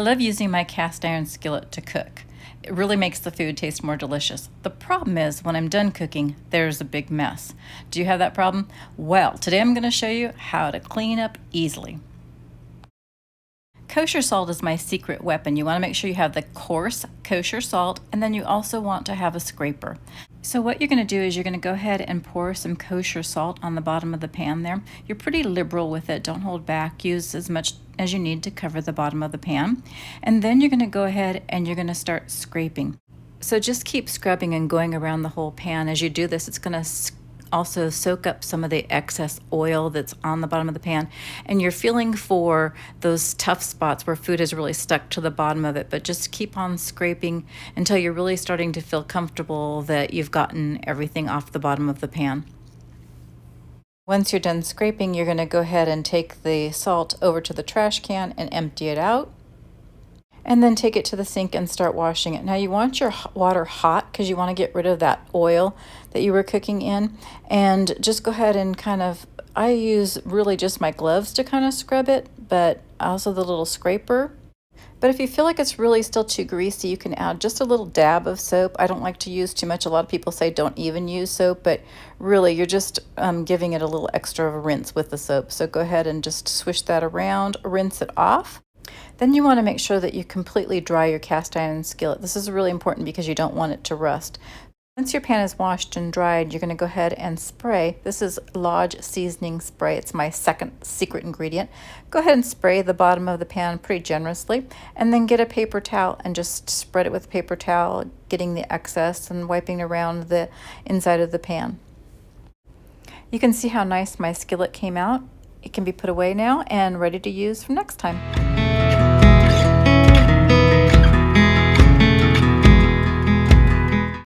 love using my cast iron skillet to cook. It really makes the food taste more delicious. The problem is when I'm done cooking, there's a big mess. Do you have that problem? Well, today I'm going to show you how to clean up easily. Kosher salt is my secret weapon. You want to make sure you have the coarse kosher salt, and then you also want to have a scraper. So what you're going to do is you're going to go ahead and pour some kosher salt on the bottom of the pan there. You're pretty liberal with it. Don't hold back. Use as much as you need to cover the bottom of the pan. And then you're going to go ahead and you're going to start scraping. So just keep scrubbing and going around the whole pan. As you do this, it's going to also soak up some of the excess oil that's on the bottom of the pan, and you're feeling for those tough spots where food is really stuck to the bottom of it, but just keep on scraping until you're really starting to feel comfortable that you've gotten everything off the bottom of the pan. Once you're done scraping, you're going to go ahead and take the salt over to the trash can and empty it out. And then take it to the sink and start washing it. Now you want your water hot because you want to get rid of that oil that you were cooking in. And just go ahead and I use really just my gloves to kind of scrub it, but also the little scraper. But if you feel like it's really still too greasy, you can add just a little dab of soap. I don't like to use too much. A lot of people say don't even use soap, but really you're just giving it a little extra of a rinse with the soap. So go ahead and just swish that around, rinse it off. Then you want to make sure that you completely dry your cast iron skillet. This is really important because you don't want it to rust. Once your pan is washed and dried, you're going to go ahead and spray. This is Lodge seasoning spray. It's my second secret ingredient. Go ahead and spray the bottom of the pan pretty generously, and then get a paper towel and just spread it with a paper towel, getting the excess and wiping around the inside of the pan. You can see how nice my skillet came out. It can be put away now and ready to use for next time.